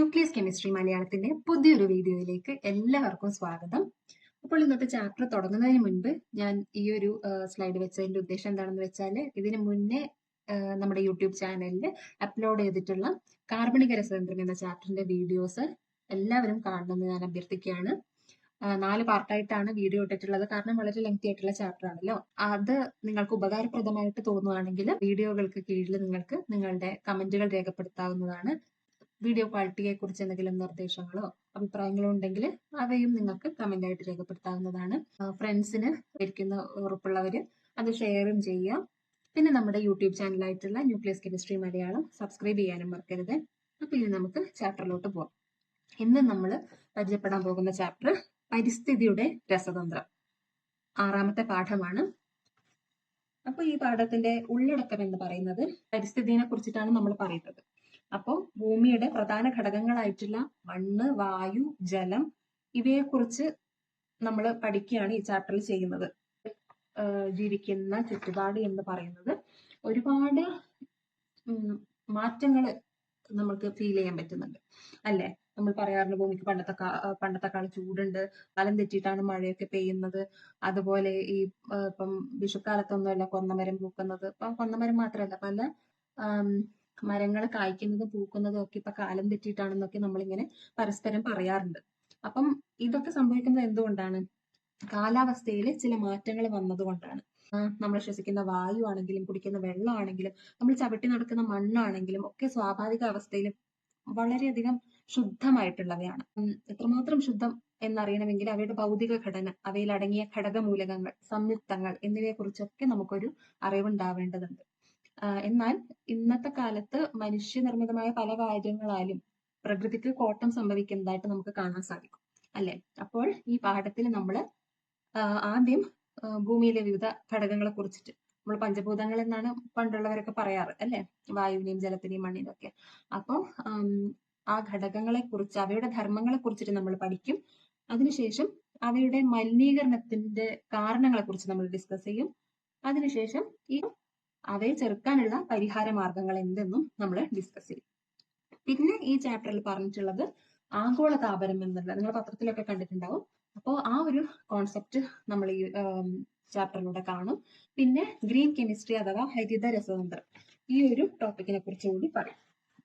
Nucleus chemistry മലയാളത്തിന്റെ പുതിയൊരു വീഡിയോയിലേക്ക് എല്ലാവർക്കും സ്വാഗതം. അപ്പോൾ ഇന്നത്തെ ചാപ്റ്റർ തുടങ്ങുന്നതിന് മുൻപ് ഞാൻ ഈ ഒരു സ്ലൈഡ് വെച്ചതിന്റെ ഉദ്ദേശം എന്താണെന്ന് വെച്ചാൽ ഇതിനു മുന്നേ നമ്മുടെ യൂട്യൂബ് ചാനലിൽ അപ്ലോഡ് ചെയ്തിട്ടുള്ള കാർബണിക രസതന്ത്രം എന്ന ചാപ്റ്ററിന്റെ വീഡിയോസ് എല്ലാവരും കാണണമെന്ന് ഞാൻ അഭ്യർത്ഥിക്കുകയാണ്. 4 പാർട്ടായിട്ടാണ് വീഡിയോ ഇട്ടിട്ടുള്ളത്. കാരണം വളരെ ലെങ്തി ആയിട്ടുള്ള ചാപ്റ്റർ ആണല്ലോ. അത് നിങ്ങൾക്ക് ഉപകാരപ്രദമായിട്ട് തോന്നുകയാണെങ്കിൽ വീഡിയോകൾക്ക് കീഴിൽ നിങ്ങൾക്ക് നിങ്ങളുടെ കമന്റുകൾ രേഖപ്പെടുത്താവുന്നതാണ്. വീഡിയോ ക്വാളിറ്റിയെ കുറിച്ച് എന്തെങ്കിലും നിർദ്ദേശങ്ങളോ അഭിപ്രായങ്ങളോ ഉണ്ടെങ്കിൽ അവയും നിങ്ങൾക്ക് കമന്റ് ആയിട്ട് രേഖപ്പെടുത്താവുന്നതാണ്. ഫ്രണ്ട്സിന് ഇരിക്കുന്ന ഉറപ്പുള്ളവര് അത് ഷെയറും ചെയ്യാം. പിന്നെ നമ്മുടെ യൂട്യൂബ് ചാനലായിട്ടുള്ള ന്യൂക്ലിയസ് കെമിസ്ട്രി മലയാളം സബ്സ്ക്രൈബ് ചെയ്യാനും മറക്കരുത്. അപ്പൊ ഇനി നമുക്ക് ചാപ്റ്ററിലോട്ട് പോകാം. ഇന്ന് നമ്മൾ പരിചയപ്പെടാൻ പോകുന്ന ചാപ്റ്റർ പരിസ്ഥിതിയുടെ രസതന്ത്രം, 6ാമത്തെ പാഠമാണ്. അപ്പൊ ഈ പാഠത്തിന്റെ ഉള്ളടക്കം എന്ന് പറയുന്നത് പരിസ്ഥിതിയെ കുറിച്ചിട്ടാണ് നമ്മൾ പറയുന്നത്. അപ്പോൾ ഭൂമിയുടെ പ്രധാന ഘടകങ്ങളായിട്ടുള്ള മണ്ണ്, വായു, ജലം ഇവയെക്കുറിച്ച് നമ്മൾ പഠിക്കുകയാണ് ഈ ചാപ്റ്ററിൽ ചെയ്യുന്നത്. ജീവിക്കുന്ന ചുറ്റുപാട് എന്ന് പറയുന്നത് ഒരുപാട് മാറ്റങ്ങൾ നമുക്ക് ഫീൽ ചെയ്യാൻ പറ്റുന്നുണ്ട് അല്ലെ. നമ്മൾ പറയാറുണ്ട് ഭൂമിക്ക് പണ്ടത്തെക്കാൾ ചൂടുണ്ട്, കാലം തെറ്റിയിട്ടാണ് മഴയൊക്കെ പെയ്യുന്നത്. അതുപോലെ ഈ ഇപ്പം വിഷുക്കാലത്തൊന്നുമല്ല കൊന്നമരം പൂക്കുന്നത്. ഇപ്പം കൊന്നമരം മാത്രമല്ല, പല മരങ്ങൾ കായ്ക്കുന്നതും പൂക്കുന്നതും ഒക്കെ ഇപ്പൊ കാലം തെറ്റിയിട്ടാണെന്നൊക്കെ നമ്മളിങ്ങനെ പരസ്പരം പറയാറുണ്ട്. അപ്പം ഇതൊക്കെ സംഭവിക്കുന്നത് എന്തുകൊണ്ടാണ്? കാലാവസ്ഥയിൽ ചില മാറ്റങ്ങൾ വന്നതുകൊണ്ടാണ്. നമ്മൾ ശ്വസിക്കുന്ന വായു ആണെങ്കിലും കുടിക്കുന്ന വെള്ളമാണെങ്കിലും നമ്മൾ ചവിട്ടി നടക്കുന്ന മണ്ണാണെങ്കിലും ഒക്കെ സ്വാഭാവിക അവസ്ഥയിൽ വളരെയധികം ശുദ്ധമായിട്ടുള്ളവയാണ്. എത്രമാത്രം ശുദ്ധം എന്നറിയണമെങ്കിൽ അവയുടെ ഭൗതിക ഘടന, അവയിൽ അടങ്ങിയ ഘടകമൂലകങ്ങൾ, സംയുക്തങ്ങൾ എന്നിവയെ കുറിച്ചൊക്കെ നമുക്കൊരു അറിവുണ്ടാവേണ്ടതുണ്ട്. എന്നാൽ ഇന്നത്തെ കാലത്ത് മനുഷ്യനിർമ്മിതമായ പല കാര്യങ്ങളാലും പ്രകൃതിക്ക് കോട്ടം സംഭവിക്കുന്നതായിട്ട് നമുക്ക് കാണാൻ സാധിക്കും അല്ലെ. അപ്പോൾ ഈ പാഠത്തിൽ നമ്മൾ ആദ്യം ഭൂമിയിലെ വിവിധ ഘടകങ്ങളെ കുറിച്ചിട്ട്, നമ്മൾ പഞ്ചഭൂതങ്ങൾ എന്നാണ് പണ്ടുള്ളവരൊക്കെ പറയാറ് അല്ലെ, വായുവിനെയും ജലത്തിനെയും മണ്ണിനെയും ഒക്കെ. അപ്പോൾ ആ ഘടകങ്ങളെ കുറിച്ച്, അവയുടെ ധർമ്മങ്ങളെ കുറിച്ചിട്ട് നമ്മൾ പഠിക്കും. അതിനുശേഷം അവയുടെ മലിനീകരണത്തിന്റെ കാരണങ്ങളെ കുറിച്ച് നമ്മൾ ഡിസ്കസ് ചെയ്യും. അതിനുശേഷം അവയെ ചെറുക്കാനുള്ള പരിഹാര മാർഗങ്ങൾ എന്തെന്നും നമ്മൾ ഡിസ്കസ് ചെയ്യും. പിന്നെ ഈ ചാപ്റ്ററിൽ പറഞ്ഞിട്ടുള്ളത് ആഗോളതാപനം എന്നുള്ള, നിങ്ങൾ പത്രത്തിലൊക്കെ കണ്ടിട്ടുണ്ടാവും. അപ്പോൾ ആ ഒരു കോൺസെപ്റ്റ് നമ്മൾ ഈ ചാപ്റ്ററിലൂടെ കാണും. പിന്നെ ഗ്രീൻ കെമിസ്ട്രി അഥവാ ഹരിത രസതന്ത്രം, ഈ ഒരു ടോപ്പിക്കിനെ കുറിച്ച് കൂടി പറയും.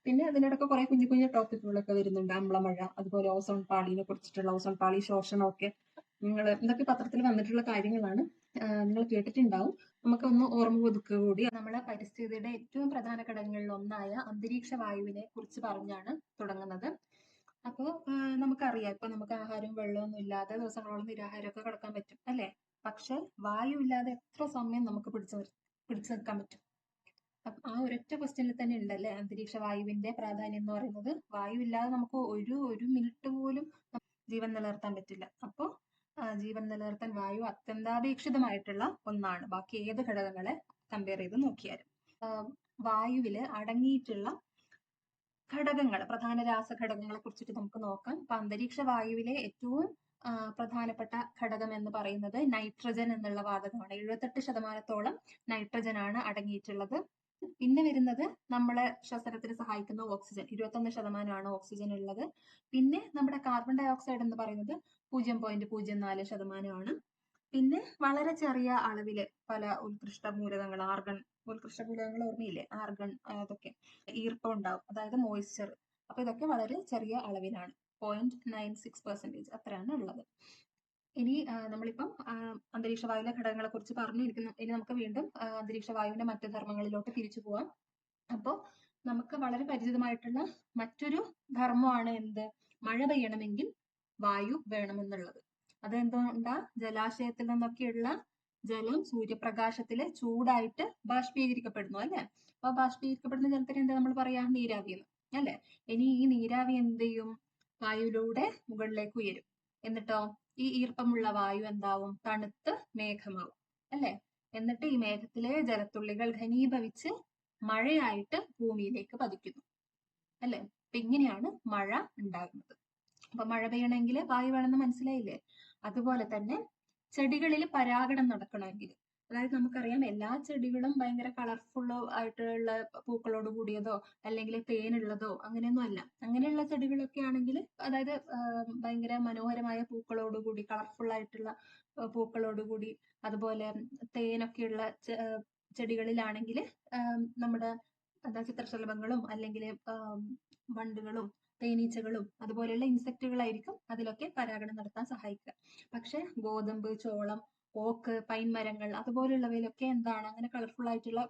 പിന്നെ അതിനിടയ്ക്ക് കുറെ കുഞ്ഞു കുഞ്ഞു ടോപ്പിക്കുകളൊക്കെ വരുന്നുണ്ട്. അമ്ലമഴ, അതുപോലെ ഓസോൺ പാളിനെ കുറിച്ചിട്ടുള്ള ഓസോൺ പാളി ശോഷണമൊക്കെ. ഇതൊക്കെ പത്രത്തിൽ വന്നിട്ടുള്ള കാര്യങ്ങളാണ്, നിങ്ങൾ കേട്ടിട്ടുണ്ടാവും. നമുക്കൊന്ന് ഓർമ്മ പുതുക്കുക കൂടി. നമ്മളെ പരിസ്ഥിതിയുടെ ഏറ്റവും പ്രധാന ഘടകങ്ങളിൽ ഒന്നായ അന്തരീക്ഷ വായുവിനെ കുറിച്ച് പറഞ്ഞാണ് തുടങ്ങുന്നത്. അപ്പോൾ നമുക്കറിയാം, ഇപ്പൊ നമുക്ക് ആഹാരവും വെള്ളമൊന്നും ഇല്ലാതെ ദിവസങ്ങളോളം നിരാഹാരമൊക്കെ കിടക്കാൻ പറ്റും അല്ലെ. പക്ഷെ വായു ഇല്ലാതെ എത്ര സമയം നമുക്ക് പിടിച്ചു നിൽക്കാൻ പറ്റും? ആ ഒരൊറ്റ ക്വസ്റ്റ്യനിൽ തന്നെ ഉണ്ടല്ലേ അന്തരീക്ഷ വായുവിന്റെ പ്രാധാന്യം എന്ന് പറയുന്നത്. വായു ഇല്ലാതെ നമുക്ക് ഒരു മിനിറ്റ് പോലും ജീവൻ നിലനിർത്താൻ പറ്റില്ല. അപ്പോൾ ജീവൻ നിലനിർത്താൻ വായു അത്യന്താപേക്ഷിതമായിട്ടുള്ള ഒന്നാണ്, ബാക്കി ഏത് ഘടകങ്ങളെ കമ്പയർ ചെയ്ത് നോക്കിയാലും. വായുവില് അടങ്ങിയിട്ടുള്ള ഘടകങ്ങൾ, പ്രധാന രാസഘടകങ്ങളെ കുറിച്ചിട്ട് നമുക്ക് നോക്കാം. അപ്പൊ അന്തരീക്ഷ വായുവിലെ ഏറ്റവും പ്രധാനപ്പെട്ട ഘടകം എന്ന് പറയുന്നത് നൈട്രജൻ എന്നുള്ള വാതകമാണ്. 78% നൈട്രജൻ ആണ് അടങ്ങിയിട്ടുള്ളത്. പിന്നെ വരുന്നത് നമ്മളെ ശ്വസനത്തിന് സഹായിക്കുന്ന ഓക്സിജൻ, 21% ഓക്സിജൻ ഉള്ളത്. പിന്നെ നമ്മുടെ കാർബൺ ഡൈ ഓക്സൈഡ് എന്ന് പറയുന്നത് 0.04% ആണ്. പിന്നെ വളരെ ചെറിയ അളവില് പല ഉത്കൃഷ്ട മൂലകങ്ങൾ, ഉത്കൃഷ്ട മൂലകങ്ങൾ ഓർമ്മയില്ലേ, ആർഗൺ, അതൊക്കെ ഈർപ്പം ഉണ്ടാവും, അതായത് മോയ്സ്ചർ. അപ്പൊ ഇതൊക്കെ വളരെ ചെറിയ അളവിലാണ്, 0.96% അത്രയാണ് ഉള്ളത്. ഇനി നമ്മളിപ്പം അന്തരീക്ഷ വായുവിലെ ഘടകങ്ങളെ കുറിച്ച് പറഞ്ഞിരിക്കുന്നു. ഇനി നമുക്ക് വീണ്ടും അന്തരീക്ഷ വായുവിന്റെ മറ്റു ധർമ്മങ്ങളിലോട്ട് തിരിച്ചു പോവാം. അപ്പോൾ നമുക്ക് വളരെ പരിചിതമായിട്ടുള്ള മറ്റൊരു ധർമ്മമാണ് എന്ത്? മഴ പെയ്യണമെങ്കിൽ വായു വേണമെന്നുള്ളത്. അതെന്തുകൊണ്ടാ? ജലാശയത്തിൽ നിന്നൊക്കെയുള്ള ജലം സൂര്യപ്രകാശത്തില് ചൂടായിട്ട് ബാഷ്പീകരിക്കപ്പെടുന്നു അല്ലെ. അപ്പൊ ബാഷ്പീകരിക്കപ്പെടുന്ന ജലത്തിന് എന്താ നമ്മൾ പറയാ? നീരാവി എന്ന് അല്ലെ. ഇനി ഈ നീരാവി എന്ത് ചെയ്യും? വായുവിലൂടെ മുകളിലേക്ക് ഉയരും. എന്നിട്ടോ ഈ ഈർപ്പമുള്ള വായു എന്താവും? തണുത്ത് മേഘമാവും അല്ലെ. എന്നിട്ട് ഈ മേഘത്തിലെ ജലത്തുള്ളികൾ ഘനീഭവിച്ച് മഴയായിട്ട് ഭൂമിയിലേക്ക് പതിക്കുന്നു അല്ലെ. അപ്പൊ ഇങ്ങനെയാണ് മഴ ഉണ്ടാകുന്നത്. അപ്പൊ മഴ പെയ്യണമെങ്കിൽ വായു വേണമെന്ന് മനസ്സിലായില്ലേ? അതുപോലെ തന്നെ ചെടികളിൽ പരാഗണം നടക്കണമെങ്കിൽ, അതായത് നമുക്കറിയാം എല്ലാ ചെടികളും ഭയങ്കര കളർഫുൾ ആയിട്ടുള്ള പൂക്കളോട് കൂടിയതോ അല്ലെങ്കിൽ തേനുള്ളതോ അങ്ങനെയൊന്നും അല്ല. അങ്ങനെയുള്ള ചെടികളൊക്കെ ആണെങ്കിൽ അതായത് ഭയങ്കര മനോഹരമായ പൂക്കളോട് കൂടി കളർഫുൾ ആയിട്ടുള്ള പൂക്കളോട് കൂടി അതുപോലെ തേനൊക്കെയുള്ള ചെടികളിലാണെങ്കിൽ നമ്മുടെ എന്താ ചിത്രശലഭങ്ങളും അല്ലെങ്കിൽ വണ്ടുകളും തേനീച്ചകളും അതുപോലെയുള്ള ഇൻസെക്റ്റുകളായിരിക്കും അതിലൊക്കെ പരാഗണം നടത്താൻ സഹായിക്കുക. പക്ഷെ ഗോതമ്പ്, ചോളം, ഓക്ക്, പൈൻ മരങ്ങൾ അതുപോലുള്ളവയിലൊക്കെ എന്താണ് അങ്ങനെ കളർഫുൾ ആയിട്ടുള്ള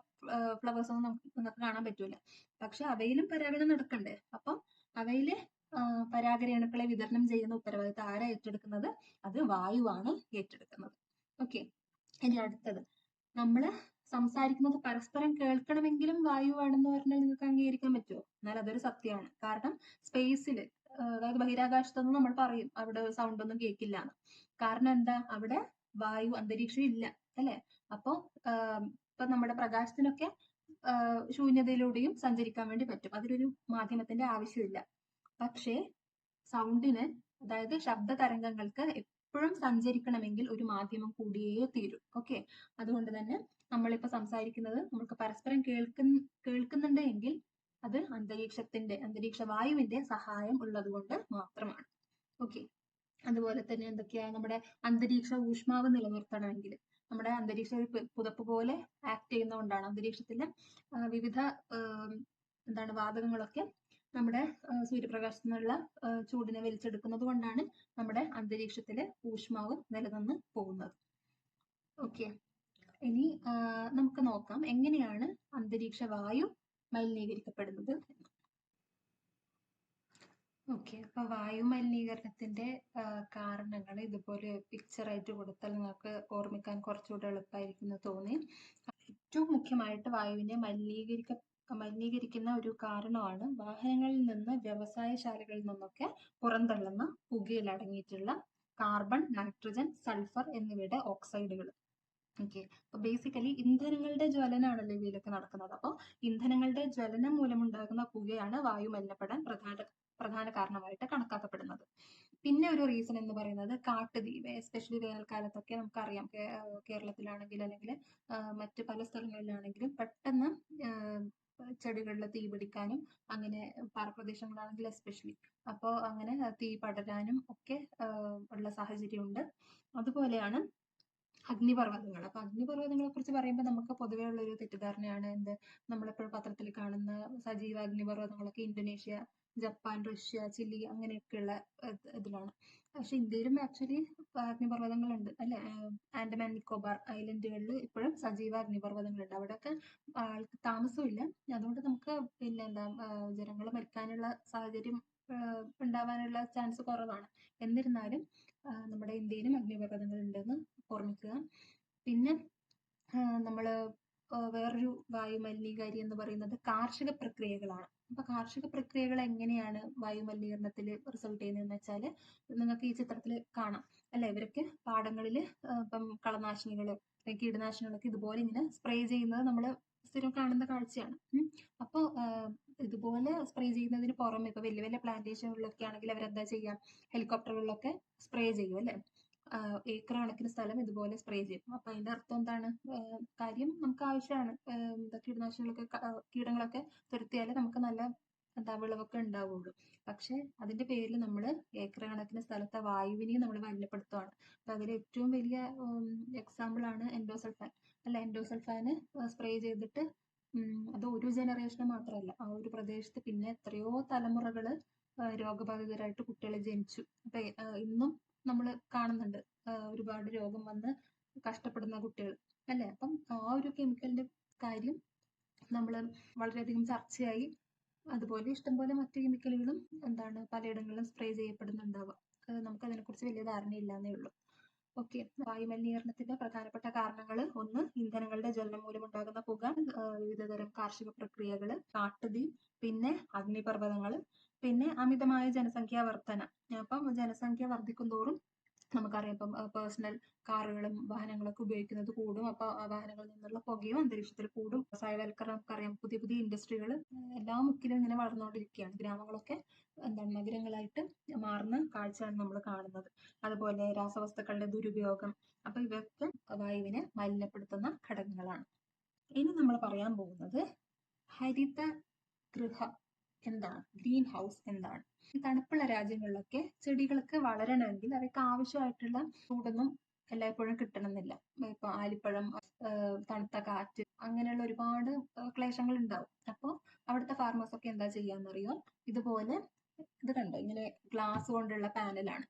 ഫ്ലവേഴ്സ് ഒന്നും നിങ്ങൾക്ക് കാണാൻ പറ്റൂല. പക്ഷെ അവയിലും പരാഗണം നടക്കണ്ടേ? അപ്പം അവയില് പരാഗരേണുക്കളെ വിതരണം ചെയ്യുന്ന ഉത്തരവാദിത്തം ആരാ ഏറ്റെടുക്കുന്നത്? അത് വായുവാണ് ഏറ്റെടുക്കുന്നത്. ഓക്കെ, ഇനി അടുത്തത് നമ്മള് സംസാരിക്കുന്നത് പരസ്പരം കേൾക്കണമെങ്കിലും വായുവാണെന്ന് പറഞ്ഞാൽ നിങ്ങൾക്ക് അംഗീകരിക്കാൻ പറ്റുമോ? എന്നാൽ അതൊരു സത്യമാണ്. കാരണം സ്പേസിൽ അതായത് ബഹിരാകാശത്തൊന്നും നമ്മൾ പറയും അവിടെ സൗണ്ട് ഒന്നും കേൾക്കില്ല എന്ന്. കാരണം എന്താ? അവിടെ വായു അന്തരീക്ഷം ഇല്ല, അല്ലെ? അപ്പൊ ഇപ്പൊ നമ്മുടെ പ്രകാശത്തിനൊക്കെ ശൂന്യതയിലൂടെയും സഞ്ചരിക്കാൻ വേണ്ടി പറ്റും. അതിലൊരു മാധ്യമത്തിന്റെ ആവശ്യമില്ല. പക്ഷേ സൗണ്ടിന് അതായത് ശബ്ദ തരംഗങ്ങൾക്ക് എപ്പോഴും സഞ്ചരിക്കണമെങ്കിൽ ഒരു മാധ്യമം കൂടിയേ തീരൂ. ഓക്കെ, അതുകൊണ്ട് തന്നെ നമ്മളിപ്പോ സംസാരിക്കുന്നത് നമുക്ക് പരസ്പരം കേൾക്കുന്നുണ്ട് എങ്കിൽ അത് അന്തരീക്ഷ വായുവിന്റെ സഹായം ഉള്ളത് കൊണ്ട് മാത്രമാണ്. ഓക്കെ, അതുപോലെ തന്നെ എന്തൊക്കെയാ നമ്മുടെ അന്തരീക്ഷ ഊഷ്മാവ് നിലനിർത്തണമെങ്കിൽ നമ്മുടെ അന്തരീക്ഷം ഒരു പുതപ്പ് പോലെ ആക്ട് ചെയ്യുന്നതുകൊണ്ടാണ് അന്തരീക്ഷത്തിലെ വിവിധ എന്താണ് വാതകങ്ങളൊക്കെ നമ്മുടെ സൂര്യപ്രകാശത്തിൽ നിന്നുള്ള ചൂടിനെ വലിച്ചെടുക്കുന്നത് കൊണ്ടാണ് നമ്മുടെ അന്തരീക്ഷത്തിലെ ഊഷ്മാവ് നിലനിന്ന് പോകുന്നത്. ഓക്കെ, ഇനി നമുക്ക് നോക്കാം എങ്ങനെയാണ് അന്തരീക്ഷ വായു മലിനീകരിക്കപ്പെടുന്നത്. ഓക്കെ, അപ്പൊ വായു മലിനീകരണത്തിന്റെ കാരണങ്ങൾ ഇതുപോലെ പിക്ചർ ആയിട്ട് കൊടുത്താൽ നിങ്ങൾക്ക് ഓർമ്മിക്കാൻ കുറച്ചുകൂടെ എളുപ്പമായിരിക്കും എന്ന് തോന്നി. ഏറ്റവും മുഖ്യമായിട്ട് വായുവിനെ മലിനീകരിക്കുന്ന ഒരു കാരണമാണ് വാഹനങ്ങളിൽ നിന്ന് വ്യവസായശാലകളിൽ നിന്നൊക്കെ പുറന്തള്ളുന്ന പുകയിൽ അടങ്ങിയിട്ടുള്ള കാർബൺ, നൈട്രജൻ, സൾഫർ എന്നിവയുടെ ഓക്സൈഡുകൾ. ഓക്കെ, അപ്പൊ ബേസിക്കലി ഇന്ധനങ്ങളുടെ ജ്വലനാണല്ലോ ഇവയിലൊക്കെ നടക്കുന്നത്. അപ്പോൾ ഇന്ധനങ്ങളുടെ ജ്വലനം മൂലമുണ്ടാകുന്ന പുകയാണ് വായു മലിനപ്പെടാൻ പ്രധാന കാരണമായിട്ട് കണക്കാക്കപ്പെടുന്നത്. പിന്നെ ഒരു റീസൺ എന്ന് പറയുന്നത് കാട്ടുതീ, എസ്പെഷ്യലി വേനൽക്കാലത്തൊക്കെ നമുക്കറിയാം കേരളത്തിലാണെങ്കിൽ അല്ലെങ്കിൽ മറ്റ് പല സ്ഥലങ്ങളിലാണെങ്കിലും പെട്ടെന്ന് ചെടികളിൽ തീ പിടിക്കാനും അങ്ങനെ പാറപ്രദേശങ്ങളാണെങ്കിൽ എസ്പെഷ്യലി അപ്പോൾ അങ്ങനെ തീ പടരാനും ഒക്കെ ഉള്ള സാഹചര്യമുണ്ട്. അതുപോലെയാണ് അഗ്നിപർവ്വതങ്ങൾ. അപ്പൊ അഗ്നിപർവ്വതങ്ങളെ കുറിച്ച് പറയുമ്പോൾ നമുക്ക് പൊതുവേ ഉള്ള ഒരു തെറ്റിദ്ധാരണയാണ് നമ്മളിപ്പോൾ പത്രത്തിൽ കാണുന്ന സജീവ അഗ്നിപർവ്വതങ്ങളൊക്കെ ഇന്തോനേഷ്യ, ജപ്പാൻ, റഷ്യ, ചിലി അങ്ങനെയൊക്കെയുള്ള ഇതിലാണ്. പക്ഷെ ഇന്ത്യയിലും ആക്ച്വലി അഗ്നിപർവ്വതങ്ങളുണ്ട്, അല്ലെ? ആൻഡമാൻ നിക്കോബാർ ഐലൻഡുകളിൽ ഇപ്പോഴും സജീവ അഗ്നിപർവ്വതങ്ങളുണ്ട്. അവിടെയൊക്കെ ആൾക്ക് താമസമില്ല. അതുകൊണ്ട് നമുക്ക് പിന്നെ എന്താ ജനങ്ങൾ മരിക്കാനുള്ള സാഹചര്യം ഉണ്ടാവാനുള്ള ചാൻസ് കുറവാണ്. എന്നിരുന്നാലും നമ്മുടെ ഇന്ത്യയിലും അഗ്നിപർവ്വതങ്ങൾ ഉണ്ടെന്ന് ഓർമ്മിക്കുക. പിന്നെ നമ്മൾ വേറൊരു വായു മലിനീകാരി എന്ന് പറയുന്നത് കാർഷിക പ്രക്രിയകളാണ്. അപ്പൊ കാർഷിക പ്രക്രിയകൾ എങ്ങനെയാണ് വായു മലിനീകരണത്തിൽ റിസൾട്ട് ചെയ്യുന്നതെന്ന് വെച്ചാൽ നിങ്ങൾക്ക് ഈ ചിത്രത്തിൽ കാണാം, അല്ലെ? ഇവരൊക്കെ പാടങ്ങളിൽ ഇപ്പം കളനാശിനികള്, കീടനാശിനികളൊക്കെ ഇതുപോലെ ഇങ്ങനെ സ്പ്രേ ചെയ്യുന്നത് നമ്മൾ സ്ഥിരം കാണുന്ന കാഴ്ചയാണ്. അപ്പോൾ ഇതുപോലെ സ്പ്രേ ചെയ്യുന്നതിന് പുറമെ ഇപ്പൊ വലിയ വലിയ പ്ലാന്റേഷനുകളിലൊക്കെ ആണെങ്കിൽ അവരെന്താ ചെയ്യാം, ഹെലികോപ്റ്ററുകളിലൊക്കെ സ്പ്രേ ചെയ്യും, അല്ലെ? ഏക്കർ കണക്കിന് സ്ഥലം ഇതുപോലെ സ്പ്രേ ചെയ്യും. അപ്പൊ അതിന്റെ അർത്ഥം എന്താണ്? കാര്യം നമുക്ക് ആവശ്യമാണ് കീടങ്ങളൊക്കെ തുരത്തിയാലേ നമുക്ക് നല്ല വിളവൊക്കെ ഉണ്ടാവുള്ളൂ. പക്ഷെ അതിന്റെ പേരിൽ നമ്മൾ ഏക്കർ കണക്കിന് സ്ഥലത്തെ വായുവിനെയും നമ്മൾ മലിനപ്പെടുത്തുകയാണ്. അപ്പൊ അതിൽ ഏറ്റവും വലിയ എക്സാമ്പിൾ ആണ് എൻഡോസൾഫാൻ, അല്ല? എൻഡോസൾഫാന് സ്പ്രേ ചെയ്തിട്ട് അത് ഒരു ജനറേഷന് മാത്രമല്ല, ആ ഒരു പ്രദേശത്ത് പിന്നെ എത്രയോ തലമുറകള് രോഗബാധിതരായിട്ട് കുട്ടികൾ ജനിച്ചു. അപ്പൊ ഇന്നും നമ്മൾ കാണുന്നുണ്ട് ഒരുപാട് രോഗം വന്ന് കഷ്ടപ്പെടുന്ന കുട്ടികൾ, അല്ലെ? അപ്പം ആ ഒരു കെമിക്കലിന്റെ കാര്യം നമ്മൾ വളരെയധികം ചർച്ചയായി. അതുപോലെ ഇഷ്ടംപോലെ മറ്റു കെമിക്കലുകളും പലയിടങ്ങളിലും സ്പ്രേ ചെയ്യപ്പെടുന്നുണ്ടാവാം. നമുക്ക് അതിനെക്കുറിച്ച് വലിയ ധാരണയില്ലാന്നേ ഉള്ളൂ. ഓക്കെ, വായു മലിനീകരണത്തിന്റെ പ്രധാനപ്പെട്ട കാരണങ്ങൾ: ഒന്ന്, ഇന്ധനങ്ങളുടെ ജ്വലനം മൂലമുണ്ടാകുന്ന പുക, വിവിധതരം കാർഷിക പ്രക്രിയകള്, കാട്ടുതീ, പിന്നെ അഗ്നിപർവ്വതങ്ങൾ, പിന്നെ അമിതമായ ജനസംഖ്യാ വർധന. അപ്പം ജനസംഖ്യ വർദ്ധിക്കും തോറും നമുക്കറിയാം ഇപ്പം പേഴ്സണൽ കാറുകളും വാഹനങ്ങളൊക്കെ ഉപയോഗിക്കുന്നത് കൂടും. അപ്പൊ ആ വാഹനങ്ങളിൽ നിന്നുള്ള പുകയും അന്തരീക്ഷത്തിൽ കൂടും. വ്യവസായവൽക്കരണം നമുക്കറിയാം, പുതിയ പുതിയ ഇൻഡസ്ട്രികൾ എല്ലാ മുക്കിലും ഇങ്ങനെ വളർന്നുകൊണ്ടിരിക്കുകയാണ്. ഗ്രാമങ്ങളൊക്കെ എന്താണ് നഗരങ്ങളായിട്ട് മാറുന്ന കാഴ്ചയാണ് നമ്മൾ കാണുന്നത്. അതുപോലെ രാസവസ്തുക്കളുടെ ദുരുപയോഗം, അപ്പൊ ഇവയൊക്കെ വായുവിനെ മലിനപ്പെടുത്തുന്ന ഘടകങ്ങളാണ്. ഇനി നമ്മൾ പറയാൻ പോകുന്നത് ഹരിത ഗൃഹ എന്താണ്, ഗ്രീൻ ഹൗസ് എന്താണ്. ഈ തണുപ്പുള്ള രാജ്യങ്ങളിലൊക്കെ ചെടികൾക്ക് വളരണമെങ്കിൽ അവയ്ക്ക് ആവശ്യമായിട്ടുള്ള ചൂടൊന്നും എല്ലായ്പ്പോഴും കിട്ടണമെന്നില്ല. ഇപ്പൊ ആലിപ്പഴം, തണുത്ത കാറ്റ്, അങ്ങനെയുള്ള ഒരുപാട് ക്ലേശങ്ങൾ ഉണ്ടാവും. അപ്പോൾ അവിടുത്തെ ഫാർമേഴ്സ് ഒക്കെ എന്താ ചെയ്യാന്നറിയോ, ഇതുപോലെ ഇത് കണ്ടോ, ഇങ്ങനെ ഗ്ലാസ് കൊണ്ടുള്ള പാനലാണ്,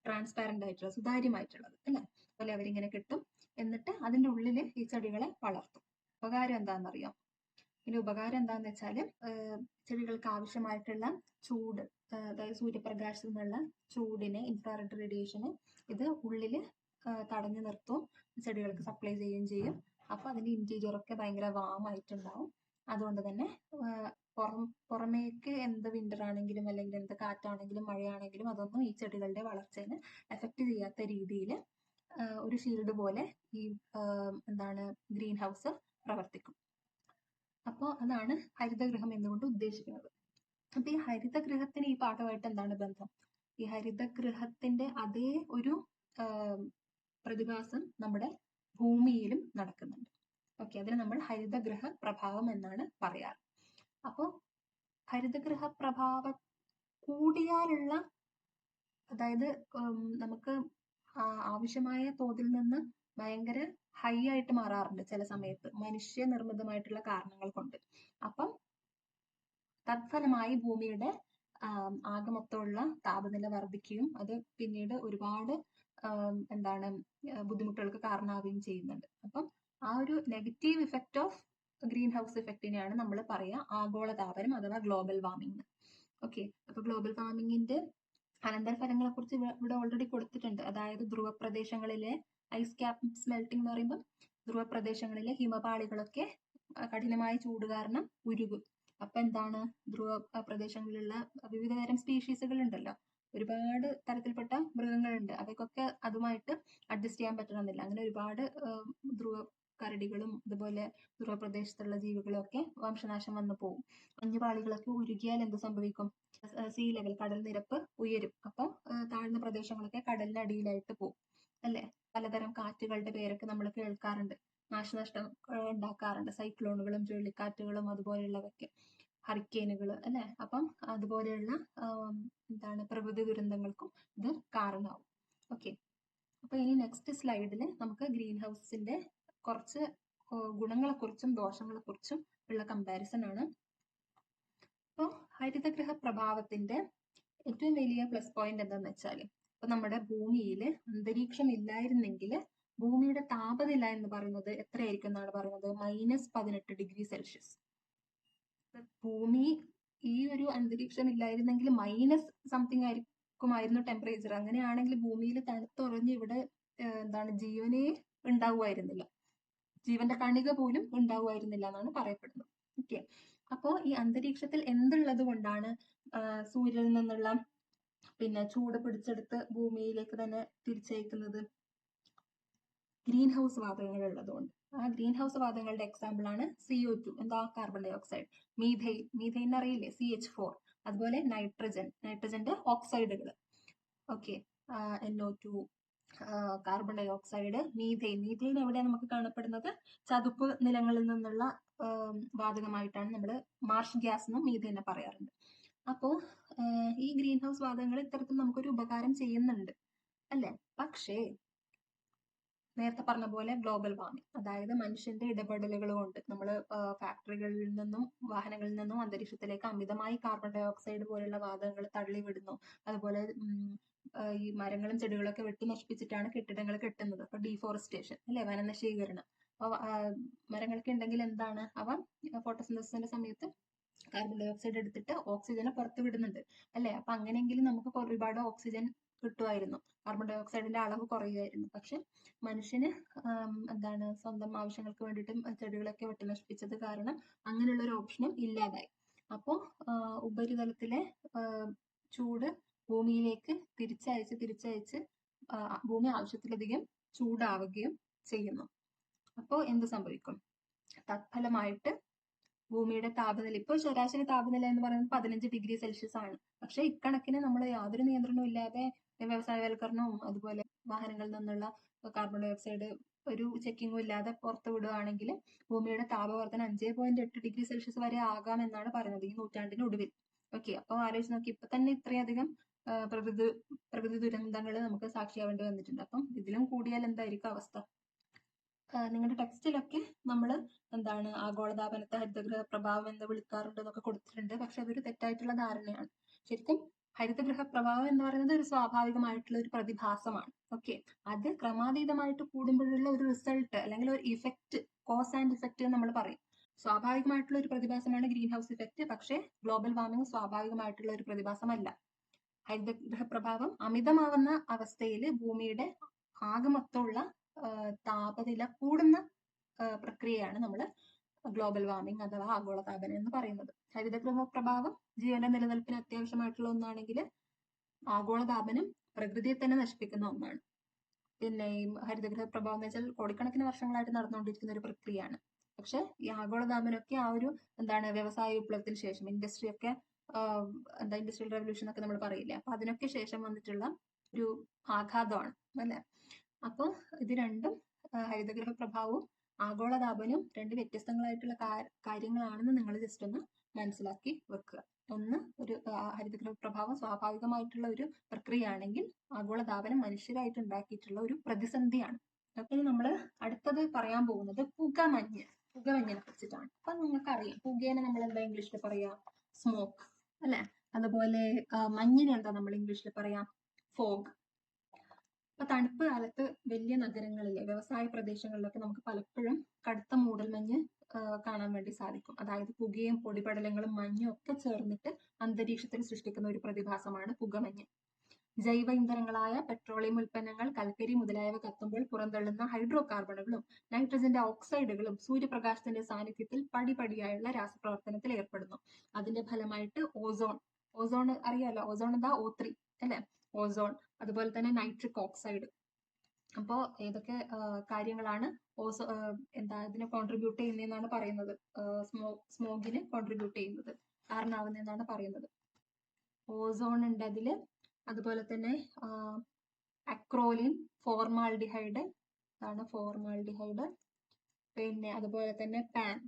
ട്രാൻസ്പാരന്റ് ആയിട്ടുള്ള സുതാര്യമായിട്ടുള്ളത് അല്ലെ, അതുപോലെ അവരിങ്ങനെ കിട്ടും. എന്നിട്ട് അതിന്റെ ഉള്ളിൽ ഈ ചെടികളെ വളർത്തും. ഉപകാരം എന്താണെന്നറിയോ, ഇതിന്റെ ഉപകാരം എന്താന്ന് വെച്ചാല് ചെടികൾക്ക് ആവശ്യമായിട്ടുള്ള ചൂട്, അതായത് സൂര്യപ്രകാശത്തിൽ നിന്നുള്ള ചൂടിനെ, ഇൻഫ്രാറെഡ് റേഡിയേഷന് ഇത് ഉള്ളില് തടഞ്ഞു നിർത്തും, ചെടികൾക്ക് സപ്ലൈ ചെയ്യുകയും ചെയ്യും. അപ്പൊ അതിന്റെ ഇന്റീരിയർ ഒക്കെ ഭയങ്കര വാം ആയിട്ടുണ്ടാവും. അതുകൊണ്ട് തന്നെ പുറമേക്ക് എന്ത് വിന്റർ ആണെങ്കിലും അല്ലെങ്കിൽ എന്ത് കാറ്റാണെങ്കിലും മഴയാണെങ്കിലും അതൊന്നും ഈ ചെടികളുടെ വളർച്ചേനെ എഫക്ട് ചെയ്യാത്ത രീതിയിൽ ഒരു ഷീൽഡ് പോലെ ഈ എന്താണ് ഗ്രീൻ ഹൗസ് പ്രവർത്തിക്കും. അപ്പോൾ അതാണ് ഹരിതഗൃഹം എന്നുകൊണ്ട് ഉദ്ദേശിക്കുന്നത്. അപ്പൊ ഈ ഹരിതഗൃഹത്തിന് ഈ പാഠമായിട്ട് എന്താണ് ബന്ധം? ഈ ഹരിതഗൃഹത്തിന്റെ അതേ ഒരു പ്രതിഭാസം നമ്മുടെ ഭൂമിയിലും നടക്കുന്നുണ്ട്. ഓക്കെ, അതിന് നമ്മൾ ഹരിതഗൃഹ പ്രഭാവം എന്നാണ് പറയാറ്. അപ്പോൾ ഹരിതഗൃഹ പ്രഭാവം കൂടിയാലുള്ള, അതായത് നമുക്ക് ആവശ്യമായ തോതിൽ നിന്ന് ഭയങ്കര ഹൈ ആയിട്ട് മാറാറുണ്ട് ചില സമയത്ത് മനുഷ്യ നിർമ്മിതമായിട്ടുള്ള കാരണങ്ങൾ കൊണ്ട്. അപ്പം തത്ഫലമായി ഭൂമിയുടെ ആകെ മൊത്തമുള്ള താപനില വർദ്ധിക്കുകയും അത് പിന്നീട് ഒരുപാട് എന്താണ് ബുദ്ധിമുട്ടുകൾക്ക് കാരണമാവുകയും ചെയ്യുന്നുണ്ട്. അപ്പം ആ ഒരു negative effect of greenhouse ഇഫക്റ്റിനെയാണ് നമ്മൾ പറയുക ആഗോളതാപനം അഥവാ ഗ്ലോബൽ വാർമിംഗ്. ഓക്കെ, അപ്പൊ ഗ്ലോബൽ വാർമിംഗിന്റെ അനന്തരഫലങ്ങളെ കുറിച്ച് ഇവിടെ ഓൾറെഡി കൊടുത്തിട്ടുണ്ട്. അതായത് ധ്രുവ പ്രദേശങ്ങളിലെ ഐസ് ക്യാപ്പ് സ്മെൽട്ടിംഗ് എന്ന് പറയുമ്പോൾ ധ്രുവ പ്രദേശങ്ങളിലെ ഹിമപാളികളൊക്കെ കഠിനമായ ചൂട് കാരണം ഉരുകും. അപ്പൊ എന്താണ്, ധ്രുവ പ്രദേശങ്ങളിലുള്ള വിവിധ തരം സ്പീഷീസുകൾ ഉണ്ടല്ലോ, ഒരുപാട് തരത്തിൽപ്പെട്ട മൃഗങ്ങളുണ്ട്, അവയ്ക്കൊക്കെ അതുമായിട്ട് അഡ്ജസ്റ്റ് ചെയ്യാൻ പറ്റണമെന്നില്ല. അങ്ങനെ ഒരുപാട് ധ്രുവ കരടികളും അതുപോലെ ധ്രുവ പ്രദേശത്തുള്ള ജീവികളും ഒക്കെ വംശനാശം വന്നു പോകും. മഞ്ഞുപാളികളൊക്കെ ഉരുകിയാൽ എന്ത് സംഭവിക്കും? സീ ലെവൽ, കടൽ നിരപ്പ് ഉയരും. അപ്പം താഴ്ന്ന പ്രദേശങ്ങളൊക്കെ കടലിനടിയിലായിട്ട് പോകും അല്ലെ. പലതരം കാറ്റുകളുടെ പേരൊക്കെ നമ്മൾ കേൾക്കാറുണ്ട്, നാശനഷ്ടം ഉണ്ടാക്കാറുണ്ട്. സൈക്ലോണുകളും ചുഴലിക്കാറ്റുകളും അതുപോലെയുള്ളവയൊക്കെ, ഹറിക്കേനുകൾ അല്ലെ. അപ്പം അതുപോലെയുള്ള എന്താണ് പ്രകൃതി ദുരന്തങ്ങൾക്കും ഇത് കാരണമാവും. ഓക്കെ, അപ്പൊ ഇനി നെക്സ്റ്റ് സ്ലൈഡിൽ നമുക്ക് ഗ്രീൻ ഹൗസിന്റെ കുറച്ച് ഗുണങ്ങളെക്കുറിച്ചും ദോഷങ്ങളെക്കുറിച്ചും ഉള്ള കമ്പാരിസൺ ആണ്. അപ്പോൾ ഹരിതഗൃഹ പ്രഭാവത്തിന്റെ ഏറ്റവും വലിയ പ്ലസ് പോയിന്റ് എന്താന്ന് വെച്ചാൽ, ഇപ്പൊ നമ്മുടെ ഭൂമിയിൽ അന്തരീക്ഷം ഇല്ലായിരുന്നെങ്കിൽ ഭൂമിയുടെ താപനില എന്ന് പറയുന്നത് എത്രയായിരിക്കും എന്നാണ് പറയുന്നത്? -18 ഡിഗ്രി സെൽഷ്യസ്. ഭൂമി ഈ ഒരു അന്തരീക്ഷം ഇല്ലായിരുന്നെങ്കിൽ മൈനസ് സംതിങ് ആയിരിക്കുമായിരുന്നു ടെമ്പറേച്ചർ. അങ്ങനെയാണെങ്കിൽ ഭൂമിയിൽ തണുത്തുറഞ്ഞ് ഇവിടെ എന്താണ് ജീവനേ ഉണ്ടാവുമായിരുന്നില്ല, ജീവന്റെ കണിക പോലും ഉണ്ടാവുമായിരുന്നില്ല എന്നാണ് പറയപ്പെടുന്നത്. ഓക്കെ, അപ്പോ ഈ അന്തരീക്ഷത്തിൽ എന്തുള്ളത് കൊണ്ടാണ് സൂര്യനിൽ നിന്നുള്ള പിന്നെ ചൂട് പിടിച്ചെടുത്ത് ഭൂമിയിലേക്ക് തന്നെ തിരിച്ചയക്കുന്നത്? ഗ്രീൻ ഹൗസ് വാതകങ്ങൾ ഉള്ളതുകൊണ്ട്. ആ ഗ്രീൻ ഹൗസ് വാതകങ്ങളുടെ എക്സാമ്പിൾ ആണ് CO2, എന്താ, കാർബൺ ഡൈ ഓക്സൈഡ്, മീഥെയിൻ അറിയില്ലേ, CH4, അതുപോലെ നൈട്രജന്റെ ഓക്സൈഡുകൾ. Okay, NO2, carbon dioxide, methane എവിടെയാണ് നമുക്ക് കാണപ്പെടുന്നത്? ചതുപ്പ് നിലങ്ങളിൽ നിന്നുള്ള വാതകമായിട്ടാണ് നമ്മൾ മാർഷ് ഗ്യാസ് എന്നും മീഥെയിനെ പറയാറുണ്ട്. അപ്പോ ഈ ഗ്രീൻ ഹൗസ് വാതകങ്ങൾ ഇത്തരത്തിൽ നമുക്കൊരു ഉപകാരം ചെയ്യുന്നുണ്ട് അല്ലെ. പക്ഷേ നേരത്തെ പറഞ്ഞ പോലെ ഗ്ലോബൽ വാർമിംഗ്, അതായത് മനുഷ്യന്റെ ഇടപെടലുകൾ കൊണ്ട് നമ്മൾ ഫാക്ടറികളിൽ നിന്നും വാഹനങ്ങളിൽ നിന്നും അന്തരീക്ഷത്തിലേക്ക് അമിതമായി കാർബൺ ഡൈ ഓക്സൈഡ് പോലുള്ള വാതകങ്ങൾ തള്ളിവിടുന്നു. അതുപോലെ ഈ മരങ്ങളും ചെടികളൊക്കെ വെട്ടി നശിപ്പിച്ചിട്ടാണ് കെട്ടിടങ്ങൾ കെട്ടുന്നത്. അപ്പൊ ഡീഫോറസ്റ്റേഷൻ അല്ലെ, വനനശീകരണം. അപ്പൊ മരങ്ങളൊക്കെ ഉണ്ടെങ്കിൽ എന്താണ്, അവ ഫോട്ടോസിന്തസിസിന്റെ സമയത്ത് കാർബൺ ഡൈ ഓക്സൈഡ് എടുത്തിട്ട് ഓക്സിജനെ പുറത്തു വിടുന്നുണ്ട് അല്ലെ. അപ്പൊ അങ്ങനെയെങ്കിലും നമുക്ക് ഒരുപാട് ഓക്സിജൻ കിട്ടുമായിരുന്നു, കാർബൺ ഡൈ ഓക്സൈഡിന്റെ അളവ് കുറയുമായിരുന്നു. പക്ഷെ മനുഷ്യന് എന്താണ് സ്വന്തം ആവശ്യങ്ങൾക്ക് വേണ്ടിയിട്ട് ചെടികളൊക്കെ വെട്ടി നശിപ്പിച്ചത് കാരണം അങ്ങനെയുള്ള ഒരു ഓപ്ഷനും ഇല്ലാതായി. അപ്പോ ഉപരിതലത്തിലെ ചൂട് ഭൂമിയിലേക്ക് തിരിച്ചയച്ച് ഭൂമി ആവശ്യത്തിലധികം ചൂടാവുകയും ചെയ്യുന്നു. അപ്പോൾ എന്ത് സംഭവിക്കും? തത്ഫലമായിട്ട് ഭൂമിയുടെ താപനില, ഇപ്പോൾ ശരാശരി താപനില എന്ന് പറയുന്നത് 15°C ആണ്. പക്ഷെ ഇക്കണക്കിന് നമ്മൾ യാതൊരു നിയന്ത്രണവും ഇല്ലാതെ വ്യവസായവൽക്കരണവും അതുപോലെ വാഹനങ്ങളിൽ നിന്നുള്ള കാർബൺ ഡൈ ഓക്സൈഡ് ഒരു ചെക്കിങ്ങും ഇല്ലാതെ പുറത്തു വിടുകയാണെങ്കിൽ ഭൂമിയുടെ താപവർദ്ധന 5.8°C വരെ ആകാമെന്നാണ് പറയുന്നത് ഈ നൂറ്റാണ്ടിനൊടുവിൽ. ഓക്കെ, അപ്പോൾ ആലോചിച്ച് നോക്കി, ഇപ്പൊ തന്നെ ഇത്രയധികം പ്രകൃതി ദുരന്തങ്ങൾ നമുക്ക് സാക്ഷിയാവേണ്ടി വന്നിട്ടുണ്ട്. അപ്പം ഇതിലും കൂടിയാൽ എന്തായിരിക്കും അവസ്ഥ? നിങ്ങളുടെ ടെക്സ്റ്റിലൊക്കെ നമ്മൾ എന്താണ് ആഗോളതാപനത്തെ ഹരിതഗൃഹ പ്രഭാവം എന്ന് വിളിക്കാറുണ്ട് എന്നൊക്കെ കൊടുത്തിട്ടുണ്ട്. പക്ഷെ അതൊരു തെറ്റായിട്ടുള്ള ധാരണയാണ്. ശരിക്കും ഹരിതഗൃഹ പ്രഭാവം എന്ന് പറയുന്നത് ഒരു സ്വാഭാവികമായിട്ടുള്ള ഒരു പ്രതിഭാസമാണ്. ഓക്കെ, അത് ക്രമാതീതമായിട്ട് കൂടുമ്പോഴുള്ള ഒരു റിസൾട്ട് അല്ലെങ്കിൽ ഒരു ഇഫക്റ്റ്, കോസ് ആൻഡ് ഇഫക്റ്റ് എന്ന് നമ്മൾ പറയും. സ്വാഭാവികമായിട്ടുള്ള ഒരു പ്രതിഭാസമാണ് ഗ്രീൻ ഹൗസ് ഇഫക്റ്റ്. പക്ഷേ ഗ്ലോബൽ വാർമിംഗ് സ്വാഭാവികമായിട്ടുള്ള ഒരു പ്രതിഭാസമല്ല. ഹരിതഗൃഹ പ്രഭാവം അമിതമാവുന്ന അവസ്ഥയിൽ ഭൂമിയുടെ ആകെ മൊത്തമുള്ള താപനില കൂടുന്ന പ്രക്രിയയാണ് നമ്മൾ ഗ്ലോബൽ വാർമിംഗ് അഥവാ ആഗോളതാപനം എന്ന് പറയുന്നത്. ഹരിതഗൃഹ പ്രഭാവം ജീവന്റെ നിലനിൽപ്പിന് അത്യാവശ്യമായിട്ടുള്ള ഒന്നാണെങ്കിൽ ആഗോളതാപനം പ്രകൃതിയെ തന്നെ നശിപ്പിക്കുന്ന ഒന്നാണ്. പിന്നെ ഈ ഹരിതഗൃഹ പ്രഭാവം എന്ന് വെച്ചാൽ കോടിക്കണക്കിന് വർഷങ്ങളായിട്ട് നടന്നുകൊണ്ടിരിക്കുന്ന ഒരു പ്രക്രിയയാണ്. പക്ഷെ ഈ ആഗോളതാപനമൊക്കെ ആ ഒരു എന്താണ് വ്യവസായ വിപ്ലവത്തിന് ശേഷം, ഇൻഡസ്ട്രി ഒക്കെ ഇൻഡസ്ട്രിയൽ റെവല്യൂഷൻ ഒക്കെ നമ്മൾ പറയില്ലേ, അപ്പൊ അതിനൊക്കെ ശേഷം വന്നിട്ടുള്ള ഒരു ആഘാതമാണ് അല്ലെ. അപ്പോൾ ഇത് രണ്ടും ഹരിതഗൃഹ പ്രഭാവവും ആഗോളതാപനവും രണ്ട് വ്യത്യസ്തങ്ങളായിട്ടുള്ള കാര്യങ്ങളാണെന്ന് നിങ്ങൾ ജസ്റ്റ് ഒന്ന് മനസ്സിലാക്കി വെക്കുക. ഒന്ന്, ഒരു ഹരിതഗൃഹ പ്രഭാവം സ്വാഭാവികമായിട്ടുള്ള ഒരു പ്രക്രിയയാണെങ്കിൽ ആഗോളതാപനം മനുഷ്യരായിട്ട് ഉണ്ടാക്കിയിട്ടുള്ള ഒരു പ്രതിസന്ധിയാണ്. ഇനി നമ്മൾ അടുത്തത് പറയാൻ പോകുന്നത് പുകമഞ്ഞിനെ കുറിച്ചിട്ടാണ്. അപ്പൊ നിങ്ങൾക്കറിയാം പുകേനെ നമ്മൾ എന്താ ഇംഗ്ലീഷിൽ പറയാ? സ്മോക്ക് അല്ലെ. അതുപോലെ മഞ്ഞിനെ എന്താ നമ്മൾ ഇംഗ്ലീഷിൽ പറയാ? ഫോഗ്. അപ്പൊ തണുപ്പ് കാലത്ത് വലിയ നഗരങ്ങളിലെ വ്യവസായ പ്രദേശങ്ങളിലൊക്കെ നമുക്ക് പലപ്പോഴും കടുത്ത മൂടൽമഞ്ഞ് കാണാൻ വേണ്ടി സാധിക്കും. അതായത് പുകയും പൊടിപടലങ്ങളും മഞ്ഞും ഒക്കെ ചേർന്നിട്ട് അന്തരീക്ഷത്തിൽ സൃഷ്ടിക്കുന്ന ഒരു പ്രതിഭാസമാണ് പുകമഞ്ഞ്. ജൈവ ഇന്ധനങ്ങളായ പെട്രോളിയം ഉൽപ്പന്നങ്ങൾ, കൽക്കരി മുതലായവ കത്തുമ്പോൾ പുറന്തള്ളുന്ന ഹൈഡ്രോ കാർബണുകളും നൈട്രജന്റെ ഓക്സൈഡുകളും സൂര്യപ്രകാശത്തിന്റെ സാന്നിധ്യത്തിൽ പടിപടിയായുള്ള രാസപ്രവർത്തനത്തിൽ ഏർപ്പെടുന്നു. അതിന്റെ ഫലമായിട്ട് ഓസോൺ അറിയാലോ, ഓസോൺ എന്താ? O3 അല്ലെ, ഓസോൺ. അതുപോലെ തന്നെ നൈട്രിക് ഓക്സൈഡ്. അപ്പോൾ ഏതൊക്കെ കാര്യങ്ങളാണ് ഇതിനെ കോൺട്രിബ്യൂട്ട് ചെയ്യുന്നതെന്നാണ് പറയുന്നത്? സ്മോഗിന് കോൺട്രിബ്യൂട്ട് ചെയ്യുന്നത്, കാരണമാവുന്നതെന്നാണ് പറയുന്നത്. ഓസോൺ ഉണ്ട് അതില്. അതുപോലെ തന്നെ അക്രോലിൻ, ഫോർമാൽഡിഹൈഡ് ആണ് ഫോർമാൽഡിഹൈഡ്. പിന്നെ അതുപോലെ തന്നെ പാൻ,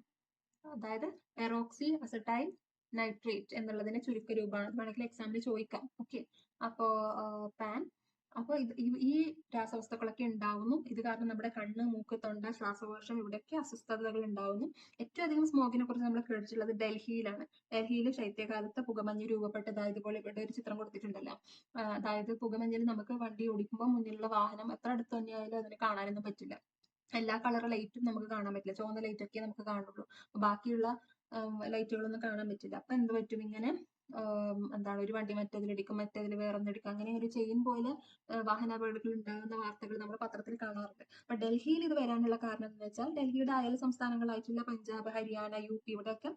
അതായത് പെറോക്സി അസറ്റൈൽ നൈട്രേറ്റ് എന്നുള്ളതിന്റെ ചുരുക്ക രൂപമാണ്. വേണമെങ്കിൽ എക്സാമിന് ചോദിക്കാം. ഓക്കെ, അപ്പോ പാൻ. അപ്പോൾ ഈ രാസവസ്തുക്കളൊക്കെ ഉണ്ടാവുന്നു. ഇത് കാരണം നമ്മുടെ കണ്ണ്, മൂക്ക്, തൊണ്ട, ശ്വാസകോശം ഇവിടെയൊക്കെ അസ്വസ്ഥതകൾ ഉണ്ടാവുന്നു. ഏറ്റവും അധികം സ്മോഗിനെ കുറിച്ച് നമ്മൾ കേട്ടിട്ടുള്ളത് ഡൽഹിയിലാണ്. ഡൽഹിയിൽ ശൈത്യകാലത്ത് പുകമഞ്ഞ് രൂപപ്പെട്ടതായതുപോലെ ഇവിടെ ഒരു ചിത്രം കൊടുത്തിട്ടുണ്ടല്ലോ. അതായത് പുകമഞ്ഞിൽ നമുക്ക് വണ്ടി ഓടിക്കുമ്പോൾ മുന്നിലുള്ള വാഹനം എത്ര അടുത്ത് തന്നെയായാലും അതിനെ കാണാനൊന്നും പറ്റില്ല. എല്ലാ കളർ ലൈറ്റും നമുക്ക് കാണാൻ പറ്റില്ല. ചുവന്ന ലൈറ്റ് ഒക്കെ നമുക്ക് കാണുള്ളൂ. ബാക്കിയുള്ള ലൈറ്റുകളൊന്നും കാണാൻ പറ്റില്ല. അപ്പൊ എന്ത് പറ്റും? ഇങ്ങനെ ഒരു വണ്ടി മറ്റേതിലിടിക്കും, മറ്റേതിൽ വേറൊന്നിടിക്കും, അങ്ങനെ ഒരു ചെയിൻ പോലെ വാഹനാപകടങ്ങൾ ഉണ്ടാകുന്ന വാർത്തകൾ നമ്മൾ പത്രത്തിൽ കാണാറുണ്ട്. അപ്പൊ ഡൽഹിയിൽ ഇത് വരാനുള്ള കാരണം എന്ന് വെച്ചാൽ ഡൽഹിയുടെ അയൽ സംസ്ഥാനങ്ങളായിട്ടുള്ള പഞ്ചാബ്, ഹരിയാന, UP ഇവിടെയൊക്കെ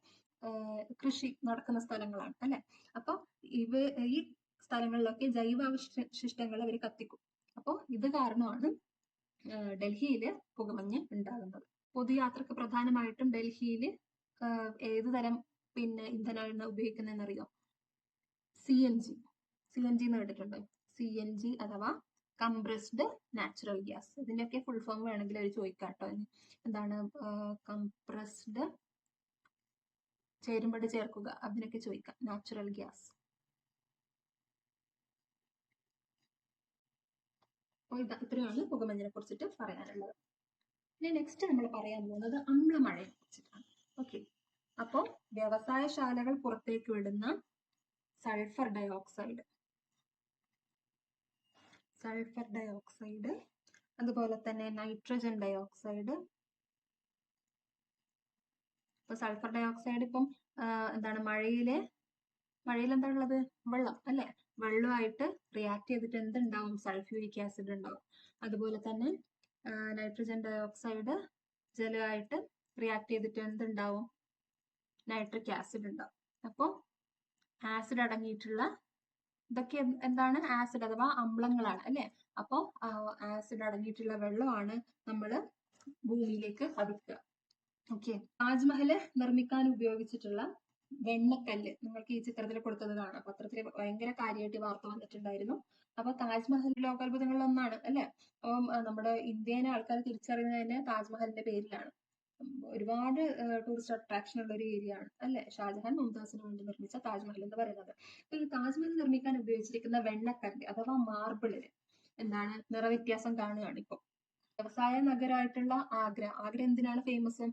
കൃഷി നടക്കുന്ന സ്ഥലങ്ങളാണ് അല്ലെ. അപ്പൊ ഈ സ്ഥലങ്ങളിലൊക്കെ ജൈവാവശിഷ്ടങ്ങൾ അവർ കത്തിക്കും. അപ്പോൾ ഇത് കാരണമാണ് ഡൽഹിയിൽ പുകമഞ്ഞ് ഉണ്ടാകുന്നത്. പൊതുയാത്രക്ക് പ്രധാനമായിട്ടും ഡൽഹിയിൽ ഏത് തരം ഇന്ധനമാണ് ഉപയോഗിക്കുന്നതെന്നറിയോ? CNG എന്ന് കേട്ടിട്ടുണ്ടോ? CNG അഥവാ കംപ്രസ്ഡ് നാച്ചുറൽ ഗ്യാസ്. ഇതിന്റെയൊക്കെ ഫുൾ ഫോം വേണമെങ്കിൽ അവർ ചോദിക്കാട്ടോ. എന്താണ് കംപ്രസ്ഡ് ചേരുമ്പടി ചേർക്കുക, അതിനൊക്കെ ചോദിക്കാം. Natural gas. അപ്പോൾ ഇത്രയാണ് പുകമഞ്ഞിനെ കുറിച്ചിട്ട് പറയാനുള്ളത്. ഇനി നെക്സ്റ്റ് നമ്മൾ പറയാൻ പോകുന്നത് അമ്ലമഴയെ കുറിച്ചിട്ടാണ്. ഓക്കെ, അപ്പോൾ വ്യവസായശാലകൾ പുറത്തേക്ക് വിടുന്ന സൾഫർ ഡൈ ഓക്സൈഡ്, അതുപോലെ തന്നെ നൈട്രജൻ ഡൈ ഓക്സൈഡ്. ഇപ്പൊ സൾഫർ ഡൈ ഓക്സൈഡ് ഇപ്പം മഴയിൽ എന്താ ഉള്ളത്? വെള്ളം അല്ലെ. വെള്ളമായിട്ട് റിയാക്ട് ചെയ്തിട്ട് എന്തുണ്ടാവും? സൾഫ്യൂരിക് ആസിഡ് ഉണ്ടാവും. അതുപോലെ തന്നെ നൈട്രജൻ ഡൈ ഓക്സൈഡ് ജലമായിട്ട് റിയാക്ട് ചെയ്തിട്ട് എന്തുണ്ടാവും? നൈട്രിക് ആസിഡ് ഉണ്ടാവും. അപ്പോൾ ആസിഡ് അടങ്ങിയിട്ടുള്ള ഇതൊക്കെ എന്താണ്? ആസിഡ് അഥവാ അമ്ലങ്ങളാണ് അല്ലെ. അപ്പോ ആസിഡ് അടങ്ങിയിട്ടുള്ള വെള്ളമാണ് നമ്മൾ ഭൂമിയിലേക്ക് പതിക്കുക. ഓക്കെ. താജ്മഹൽ നിർമ്മിക്കാൻ ഉപയോഗിച്ചിട്ടുള്ള വെണ്ണക്കല്ല് നിങ്ങൾക്ക് ഈ ചിത്രത്തിൽ കൊടുത്തത് കാണാം. പത്രത്തിൽ ഭയങ്കര കാര്യമായിട്ട് വാർത്ത വന്നിട്ടുണ്ടായിരുന്നു. അപ്പൊ താജ്മഹൽ ലോകാത്ഭുതങ്ങളിൽ ഒന്നാണ് അല്ലെ. അപ്പം നമ്മുടെ ഇന്ത്യനെ ആൾക്കാർ തിരിച്ചറിയുന്നത് തന്നെ താജ്മഹലിന്റെ പേരിലാണ്. ഒരുപാട് ടൂറിസ്റ്റ് അട്രാക്ഷൻ ഉള്ള ഒരു ഏരിയ ആണ് അല്ലെ. ഷാജഹാൻ മുംതാസിന് വേണ്ടി നിർമ്മിച്ച താജ്മഹൽ എന്ന് പറയുന്നത്. അപ്പൊ ഈ താജ്മഹൽ നിർമ്മിക്കാൻ ഉപയോഗിച്ചിരിക്കുന്ന വെണ്ണക്കല്ല് അഥവാ മാർബിളിന് എന്താണ് നിറവ്യത്യാസം കാണുകയാണ് ഇപ്പൊ. വ്യവസായ നഗരമായിട്ടുള്ള ആഗ്ര. ആഗ്ര എന്തിനാണ് ഫേമസ്?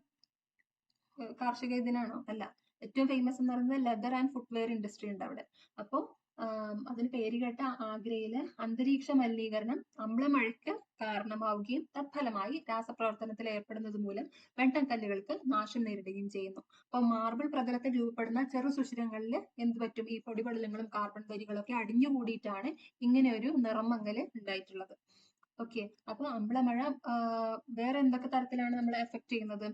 കാർഷിക ഇതിനാണോ? അല്ല. ഏറ്റവും ഫേമസ് എന്ന് പറയുന്നത് ലെതർ ആൻഡ് ഫുട്വെയർ ഇൻഡസ്ട്രി ഉണ്ട് അവിടെ. അപ്പോൾ അതിന് പേരുകേട്ട ആഗ്രയിലെ അന്തരീക്ഷ മലിനീകരണം അമ്ലമഴയ്ക്ക് കാരണമാവുകയും തത്ഫലമായി രാസപ്രവർത്തനത്തിൽ ഏർപ്പെടുന്നത് മൂലം വെണ്ണക്കല്ലുകൾക്ക് നാശം നേരിടുകയും ചെയ്യുന്നു. അപ്പോൾ മാർബിൾ പ്രതലത്തിൽ രൂപപ്പെടുന്ന ചെറു സുഷിരങ്ങളിൽ എന്ത് പറ്റും? ഈ പൊടിപടലങ്ങളും കാർബൺ തരികളൊക്കെ അടിഞ്ഞുകൂടിയിട്ടാണ് ഇങ്ങനെ ഒരു നിറമങ്ങല് ഉണ്ടായിട്ടുള്ളത്. ഓക്കെ. അപ്പൊ അമ്ലമഴ വേറെ എന്തൊക്കെ തരത്തിലാണ് നമ്മളെ എഫക്ട് ചെയ്യുന്നത്?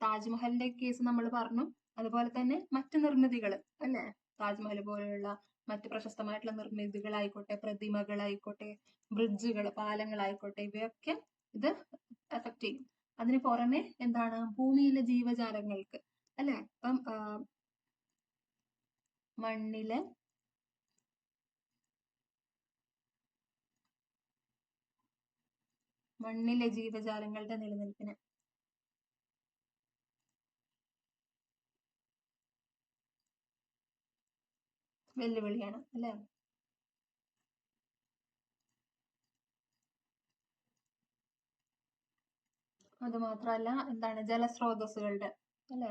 താജ്മഹലിന്റെ കേസ് നമ്മൾ പറഞ്ഞു. അതുപോലെ തന്നെ മറ്റു നിർമ്മിതികൾ അല്ലെ. താജ്മഹൽ പോലെയുള്ള മറ്റ് പ്രശസ്തമായിട്ടുള്ള നിർമ്മിതികളായിക്കോട്ടെ, പ്രതിമകളായിക്കോട്ടെ, ബ്രിഡ്ജുകൾ, പാലങ്ങളായിക്കോട്ടെ, ഇവയൊക്കെ ഇത് എഫക്ട് ചെയ്യും. അതിന് പുറമെ എന്താണ്? ഭൂമിയിലെ ജീവജാലങ്ങൾക്ക് അല്ലെ. ഇപ്പം മണ്ണിലെ ജീവജാലങ്ങളുടെ നിലനിൽപ്പിന് വെല്ലുവിളിയാണ് അല്ലെ. അത് മാത്രമല്ല എന്താണ്? ജലസ്രോതസ്സുകളുടെ അല്ലെ.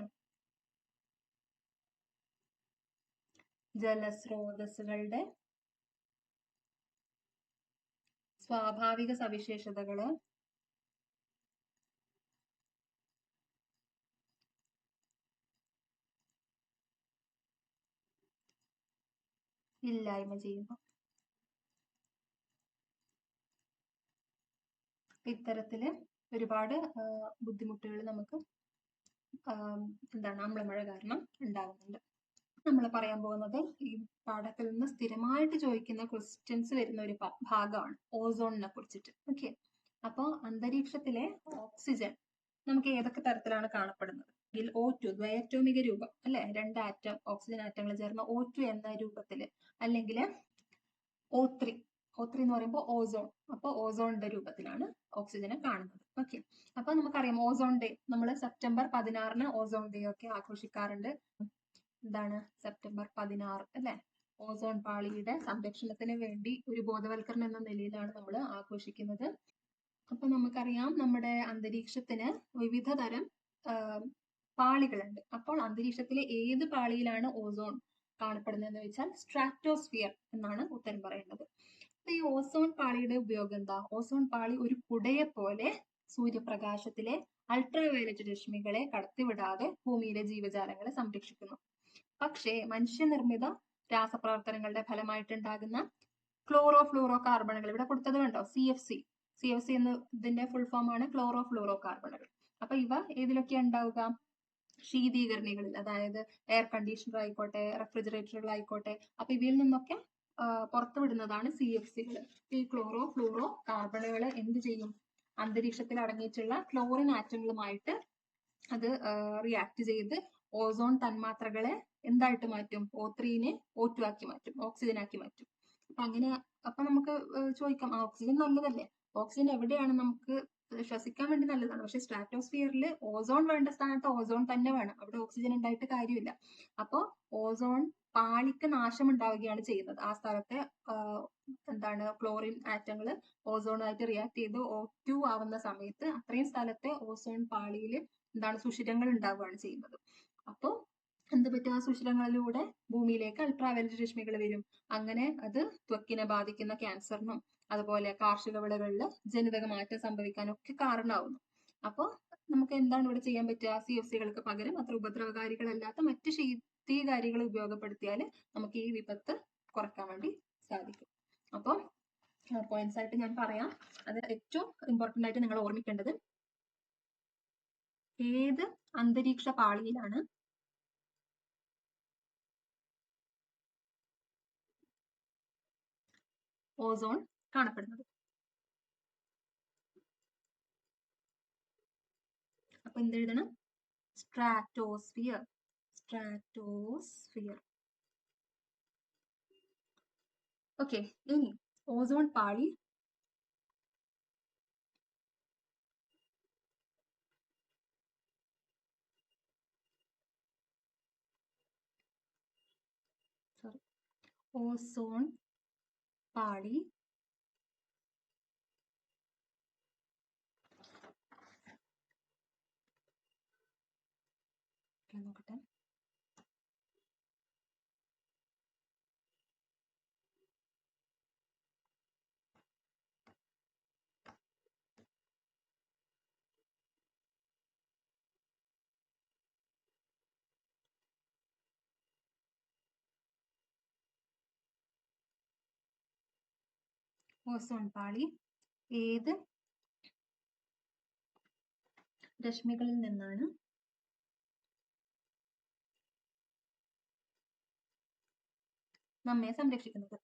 ജലസ്രോതസ്സുകളുടെ സ്വാഭാവിക സവിശേഷതകള് ഇല്ലായ്മ ചെയ്യുന്നു. ഇത്തരത്തില് ഒരുപാട് ബുദ്ധിമുട്ടുകൾ നമുക്ക് എന്താണ് അമ്ലമഴ കാരണം ഉണ്ടാകുന്നുണ്ട്. നമ്മൾ പറയാൻ പോകുന്നത് ഈ പാഠത്തിൽ നിന്ന് സ്ഥിരമായിട്ട് ചോദിക്കുന്ന ക്വസ്റ്റ്യൻസ് വരുന്ന ഒരു ഭാഗമാണ് ഓസോണിനെ കുറിച്ചിട്ട്. ഓക്കെ. അപ്പോൾ അന്തരീക്ഷത്തിലെ ഓക്സിജൻ നമുക്ക് ഏതൊക്കെ തരത്തിലാണ് കാണപ്പെടുന്നത്? O2 ദ്വയറ്റോമിക രൂപം അല്ലെ. 2 ആറ്റം ഓക്സിജൻ ആറ്റങ്ങൾ ചേർന്ന O2 എന്ന രൂപത്തില്, അല്ലെങ്കിൽ O3 എന്ന് പറയുമ്പോൾ ഓസോൺ. അപ്പൊ ഓസോണിന്റെ രൂപത്തിലാണ് ഓക്സിജനെ കാണുന്നത്. ഓക്കെ. അപ്പൊ നമുക്കറിയാം ഓസോൺ ഡേ നമ്മൾ സെപ്റ്റംബർ 16 ഓസോൺ ഡേ ഒക്കെ ആഘോഷിക്കാറുണ്ട്. എന്താണ് സെപ്റ്റംബർ 16 അല്ലെ. ഓസോൺ പാളിയുടെ സംരക്ഷണത്തിന് വേണ്ടി ഒരു ബോധവൽക്കരണം എന്ന നിലയിലാണ് നമ്മൾ ആഘോഷിക്കുന്നത്. അപ്പൊ നമുക്കറിയാം നമ്മുടെ അന്തരീക്ഷത്തിന് വിവിധ തരം പാളികളുണ്ട്. അപ്പോൾ അന്തരീക്ഷത്തിലെ ഏത് പാളിയിലാണ് ഓസോൺ കാണപ്പെടുന്നതെന്ന് വെച്ചാൽ സ്ട്രാറ്റോസ്ഫിയർ എന്നാണ് ഉത്തരം പറയേണ്ടത്. അപ്പൊ ഈ ഓസോൺ പാളിയുടെ ഉപയോഗം എന്താ? ഓസോൺ പാളി ഒരു കുടയെ പോലെ സൂര്യപ്രകാശത്തിലെ അൾട്രാവയലറ്റ് രശ്മികളെ കടത്തിവിടാതെ ഭൂമിയിലെ ജീവജാലങ്ങളെ സംരക്ഷിക്കുന്നു. പക്ഷേ മനുഷ്യനിർമ്മിത രാസപ്രവർത്തനങ്ങളുടെ ഫലമായിട്ടുണ്ടാകുന്ന ക്ലോറോ ഫ്ലൂറോ കാർബണുകൾ ഇവിടെ കൊടുത്തത് കണ്ടോ? CFC എന്നതിന്റെ ഫുൾ ഫോം ആണ് ക്ലോറോ ഫ്ലൂറോ കാർബണുകൾ. അപ്പൊ ഇവ ഏതിലൊക്കെയാണ് ഉണ്ടാവുക? ശീതീകരണികളിൽ, അതായത് എയർ കണ്ടീഷണർ ആയിക്കോട്ടെ, റെഫ്രിജറേറ്ററുകൾ ആയിക്കോട്ടെ. അപ്പൊ ഇവയിൽ നിന്നൊക്കെ പുറത്തുവിടുന്നതാണ് CFCകൾ. ഈ ക്ലോറോ ഫ്ലൂറോ കാർബണുകൾ എന്ത് ചെയ്യും? അന്തരീക്ഷത്തിൽ അടങ്ങിയിട്ടുള്ള ക്ലോറിൻ ആറ്റങ്ങളുമായിട്ട് അത് റിയാക്ട് ചെയ്ത് ഓസോൺ തന്മാത്രകളെ എന്തായിട്ട് മാറ്റും? O3നെ O2 ആക്കി മാറ്റും, ഓക്സിജൻ ആക്കി മാറ്റും. അപ്പൊ നമുക്ക് ചോദിക്കാം, ഓക്സിജൻ നല്ലതല്ലേ? ഓക്സിജൻ എവിടെയാണ് നമുക്ക് ശ്വസിക്കാൻ വേണ്ടി നല്ലതാണ്. പക്ഷെ സ്ട്രാറ്റോസ്ഫിയറിൽ ഓസോൺ വേണ്ട സ്ഥാനത്ത് ഓസോൺ തന്നെ വേണം. അവിടെ ഓക്സിജൻ ഉണ്ടായിട്ട് കാര്യമില്ല. അപ്പോ ഓസോൺ പാളിക്ക് നാശം ഉണ്ടാവുകയാണ് ചെയ്യുന്നത്. ആ സ്ഥലത്തെ എന്താണ് ക്ലോറിൻ ആറ്റങ്ങൾ ഓസോണായിട്ട് റിയാക്ട് ചെയ്ത് O2 ആവുന്ന സമയത്ത് അത്രയും സ്ഥലത്തെ ഓസോൺ പാളിയിൽ എന്താണ് സുഷിരങ്ങൾ ഉണ്ടാവുകയാണ് ചെയ്യുന്നത്. അപ്പോൾ എന്ത് പറ്റും? ആ സുഷിരങ്ങളിലൂടെ ഭൂമിയിലേക്ക് അൾട്രാവയലറ്റ് രശ്മികൾ വരും. അങ്ങനെ അത് ത്വക്കിനെ ബാധിക്കുന്ന ക്യാൻസറിനും അതുപോലെ കാർഷിക വിളകളിൽ ജനിതക മാറ്റം സംഭവിക്കാനൊക്കെ കാരണമാവുന്നു. അപ്പോൾ നമുക്ക് എന്താണ് ഇവിടെ ചെയ്യാൻ പറ്റുക? CFCകൾക്ക് പകരം അത്ര ഉപദ്രവകാരികളല്ലാത്ത മറ്റ് ശീതീകാരികൾ ഉപയോഗപ്പെടുത്തിയാൽ നമുക്ക് ഈ വിപത്ത് കുറയ്ക്കാൻ വേണ്ടി സാധിക്കും. അപ്പോൾ പോയിന്റ്സ് ആയിട്ട് ഞാൻ പറയാം. അത് ഏറ്റവും ഇമ്പോർട്ടന്റ് ആയിട്ട് നിങ്ങൾ ഓർമ്മിക്കേണ്ടത്, ഏത് അന്തരീക്ഷ പാളിയിലാണ് ഓസോൺ കാണപ്പെടുന്നത്. അപ്പൊ എന്തെഴുതണം? സ്ട്രാറ്റോസ്ഫിയർ. സ്ട്രാറ്റോസ്ഫിയർ. ഓക്കെ, ഇനി ഓസോൺ പാളി ഓസോൺ പാളി നോക്കട്ടെ. ഓസോൺ പാളി ഏത് രശ്മികളിൽ നിന്നാണ് നമ്മെ സംരക്ഷിക്കുന്നത്?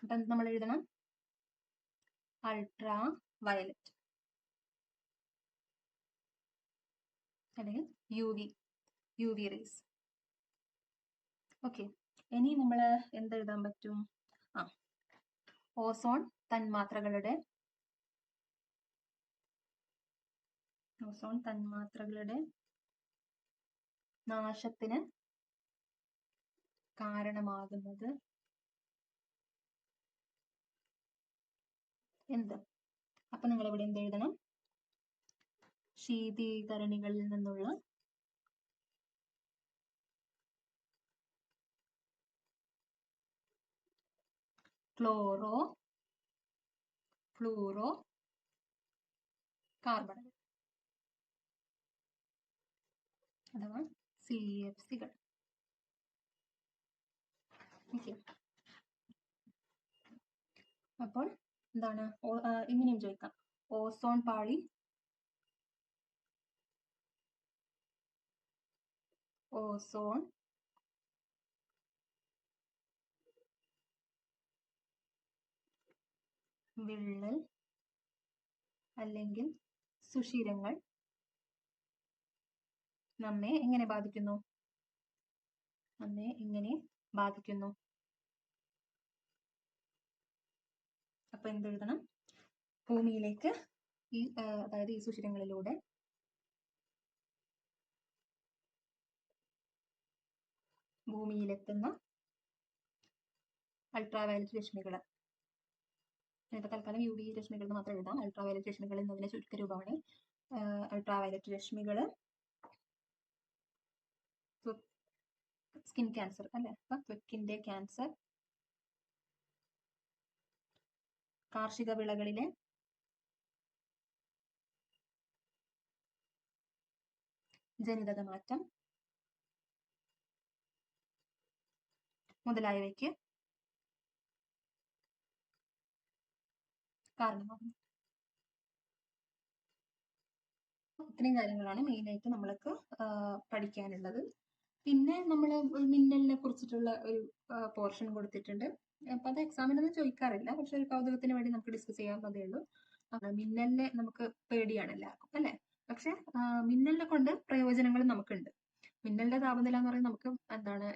അപ്പൊ നമ്മൾ എഴുതണം അൾട്രാ വയലറ്റ് അല്ലെങ്കിൽ യു വി റേസ്. ഓക്കെ, ഇനി നമ്മൾ എന്തെഴുതാൻ പറ്റും? ഓസോൺ തന്മാത്രകളുടെ നാശത്തിന് കാരണമാകുന്നത് എന്ത്? അപ്പൊ നിങ്ങൾ ഇവിടെ എന്തെഴുതണം? ശീതീകരണികളിൽ നിന്നുള്ള ക്ലോറോ ഫ്ലൂറോ കാർബണുകൾ അഥവാ CFCകൾ. ഓക്കെ, അപ്പോൾ എന്താണ്? ഇങ്ങനെയും ചോദിക്കാം. ഓസോൺ പാളി വിള്ളൽ അല്ലെങ്കിൽ സുഷിരങ്ങൾ നമ്മെ എങ്ങനെ ബാധിക്കുന്നു? അപ്പൊ എന്തെഴുതണം? ഭൂമിയിലേക്ക് അതായത് ഈ സുഷിരങ്ങളിലൂടെ ഭൂമിയിലെത്തുന്ന അൾട്രാവയലറ്റ് രശ്മികൾ. ഇപ്പൊ തൽക്കാലം UV രശ്മികൾ മാത്രം എഴുതാം. അൾട്രാവയലറ്റ് രശ്മികൾ എന്നതിന്റെ ചുരുക്കരൂപമാണ്. അൾട്രാവയലറ്റ് രശ്മികൾ സ്കിൻ ക്യാൻസർ അല്ലെ? അപ്പൊ ത്വക്കിന്റെ ക്യാൻസർ, കാർഷിക വിളകളിലെ ജനിതക മാറ്റം മുതലായവയ്ക്ക് കാരണമാകുന്നു. ഇത്രയും കാര്യങ്ങളാണ് മെയിനായിട്ട് നമ്മൾക്ക് പഠിക്കാനുള്ളത്. പിന്നെ നമ്മൾ മിന്നലിനെ കുറിച്ചിട്ടുള്ള ഒരു പോർഷൻ കൊടുത്തിട്ടുണ്ട്. അപ്പൊ അത് എക്സാമിനൊന്നും ചോദിക്കാറില്ല, പക്ഷെ ഒരു കൗതുകത്തിന് വേണ്ടി നമുക്ക് ഡിസ്കസ് ചെയ്യാവുന്നതേ ഉള്ളൂ. മിന്നലിനെ നമുക്ക് പേടിയാണ് എല്ലാവർക്കും അല്ലെ? പക്ഷെ മിന്നലിനെ കൊണ്ട് പ്രയോജനങ്ങൾ നമുക്കുണ്ട്. മിന്നലിന്റെ താപനില എന്ന് പറയുന്നത് നമുക്ക് എന്താണ്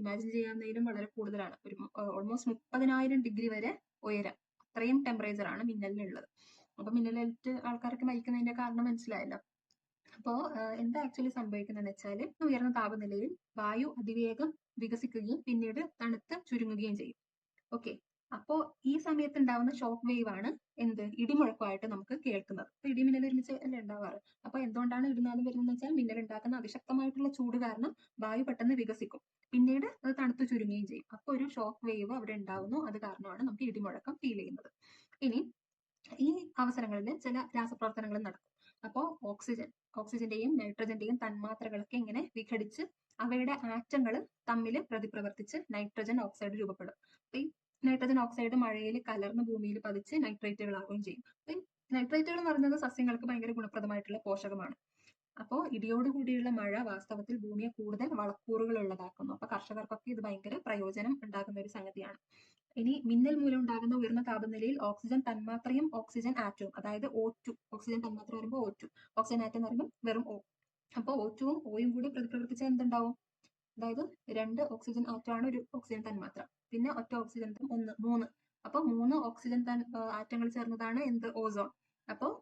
ഇമാജിൻ ചെയ്യാവുന്നതിലും വളരെ കൂടുതലാണ്. ഒരു ഓൾമോസ്റ്റ് 30,000 ഡിഗ്രി വരെ ഉയരം, അത്രയും ടെമ്പറേച്ചർ ആണ് മിന്നലിനുള്ളത്. അപ്പൊ മിന്നലേറ്റ് ആൾക്കാർക്ക് മരിക്കുന്നതിന്റെ കാരണം മനസ്സിലായല്ലോ. അപ്പോ എന്താ ആക്ച്വലി സംഭവിക്കുന്നതെന്ന് വെച്ചാൽ ഉയർന്ന താപനിലയിൽ വായു അതിവേഗം വികസിക്കുകയും പിന്നീട് തണുത്ത് ചുരുങ്ങുകയും ചെയ്യും. ഓക്കെ, അപ്പോ ഈ സമയത്ത് ഉണ്ടാവുന്ന ഷോക്ക് വേവ് ആണ് എന്ത്? ഇടിമുഴക്കമായിട്ട് നമുക്ക് കേൾക്കുന്നത്. അപ്പൊ ഇടിമിന്നൽ ഒരുമിച്ച് അല്ലേ ഉണ്ടാവാറ്. അപ്പൊ എന്തുകൊണ്ടാണ് ഇടിനാദം വരുന്നത് വെച്ചാൽ മിന്നൽ ഉണ്ടാക്കുന്ന അതിശക്തമായിട്ടുള്ള ചൂട് കാരണം വായു പെട്ടെന്ന് വികസിക്കും, പിന്നീട് അത് തണുത്ത് ചുരുങ്ങുകയും ചെയ്യും. അപ്പൊ ഒരു ഷോക്ക് വേവ് അവിടെ ഉണ്ടാവുന്നു. അത് കാരണമാണ് നമുക്ക് ഇടിമുഴക്കം ഫീൽ ചെയ്യുന്നത്. ഇനി ഈ അവസരങ്ങളിൽ ചില രാസപ്രവർത്തനങ്ങൾ നടക്കും. അപ്പോൾ ഓക്സിജന്റെയും നൈട്രജന്റെയും തന്മാത്രകളൊക്കെ ഇങ്ങനെ വിഘടിച്ച് അവയുടെ ആറ്റങ്ങൾ തമ്മിൽ പ്രതിപ്രവർത്തിച്ച് നൈട്രജൻ ഓക്സൈഡ് രൂപപ്പെടും. ഈ നൈട്രജൻ ഓക്സൈഡ് മഴയിൽ കലർന്ന് ഭൂമിയിൽ പതിച്ച് നൈട്രേറ്റുകളാവുകയും ചെയ്യും. നൈട്രേറ്റുകൾ എന്ന് പറയുന്നത് സസ്യങ്ങൾക്ക് ഭയങ്കര ഗുണപ്രദമായിട്ടുള്ള പോഷകമാണ്. അപ്പോൾ ഇടിയോട് കൂടിയുള്ള മഴ വാസ്തവത്തിൽ ഭൂമിയെ കൂടുതൽ വളക്കൂറുകൾ ഉള്ളതാക്കുന്നു. അപ്പൊ കർഷകർക്കൊക്കെ ഇത് ഭയങ്കര പ്രയോജനം ഉണ്ടാകുന്ന ഒരു സംഗതിയാണ്. ഇനി മിന്നൽ മൂലം ഉണ്ടാകുന്ന ഉയർന്ന താപനിലയിൽ ഓക്സിജൻ തന്മാത്രയും ഓക്സിജൻ ആറ്റവും, അതായത് O2, ഓക്സിജൻ തന്മാത്ര പറയുമ്പോൾ O2, ഓക്സിജൻ ആറ്റം എന്ന് പറയുമ്പോൾ വെറും O. അപ്പോൾ O2 ഉം Oയും കൂടി പ്രതിപ്രവർത്തിച്ചാൽ എന്തുണ്ടാവും? അതായത് 2 ഓക്സിജൻ ആറ്റമാണ് ഒരു ഓക്സിജൻ തന്മാത്ര, പിന്നെ ഒറ്റ ഓക്സിജൻ 3. അപ്പോൾ 3 ഓക്സിജൻ ആറ്റങ്ങൾ ചേർന്നതാണ് എന്ത്? ഓസോൺ. അപ്പോൾ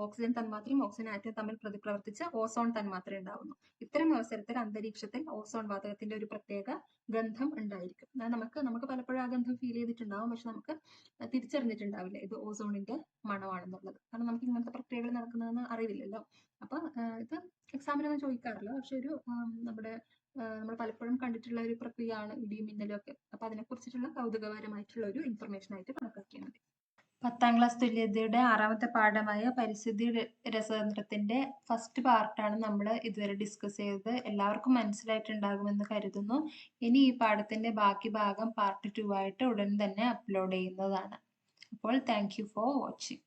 ഓക്സിജൻ തന്മാത്രയും ഓക്സിജൻ ആറ്റവും തമ്മിൽ പ്രതിപ്രവർത്തിച്ച് ഓസോൺ തന്മാത്ര ഉണ്ടാവുന്നു. ഇത്തരം അവസരത്തിൽ അന്തരീക്ഷത്തിൽ ഓസോൺ വാതകത്തിന്റെ ഒരു പ്രത്യേക ഗന്ധം ഉണ്ടായിരിക്കും. നമുക്ക് പലപ്പോഴും ആ ഗന്ധം ഫീൽ ചെയ്തിട്ടുണ്ടാവും, പക്ഷെ നമുക്ക് തിരിച്ചറിഞ്ഞിട്ടുണ്ടാവില്ല ഇത് ഓസോണിന്റെ മണമാണെന്നുള്ളത്. കാരണം നമുക്ക് ഇങ്ങനത്തെ പ്രക്രിയകൾ നടക്കുന്നതെന്ന് അറിയില്ലല്ലോ. അപ്പൊ ഇത് എക്സാമിനൊന്നും ചോദിക്കാറില്ല, പക്ഷെ ഒരു നമ്മൾ പലപ്പോഴും കണ്ടിട്ടുള്ള ഒരു പ്രക്രിയയാണ് ഇടിയും മിന്നലും ഒക്കെ. അപ്പൊ അതിനെ കുറിച്ചിട്ടുള്ള കൗതുകകരമായിട്ടുള്ള ഒരു ഇൻഫർമേഷൻ ആയിട്ട് കണക്കാക്കിയാൽ മതി. 10ാം ക്ലാസ് തുല്യതയുടെ 6ാമത്തെ പാഠമായ പരിസ്ഥിതി രസതന്ത്രത്തിന്റെ ഫസ്റ്റ് പാർട്ടാണ് നമ്മൾ ഇതുവരെ ഡിസ്കസ് ചെയ്തത്. എല്ലാവർക്കും മനസ്സിലായിട്ടുണ്ടാകുമെന്ന് കരുതുന്നു. ഇനി ഈ പാഠത്തിന്റെ ബാക്കി ഭാഗം പാർട്ട് 2 ആയിട്ട് ഉടൻ തന്നെ അപ്ലോഡ് ചെയ്യുന്നതാണ്. അപ്പോൾ താങ്ക് യു ഫോർ വാച്ചിങ്.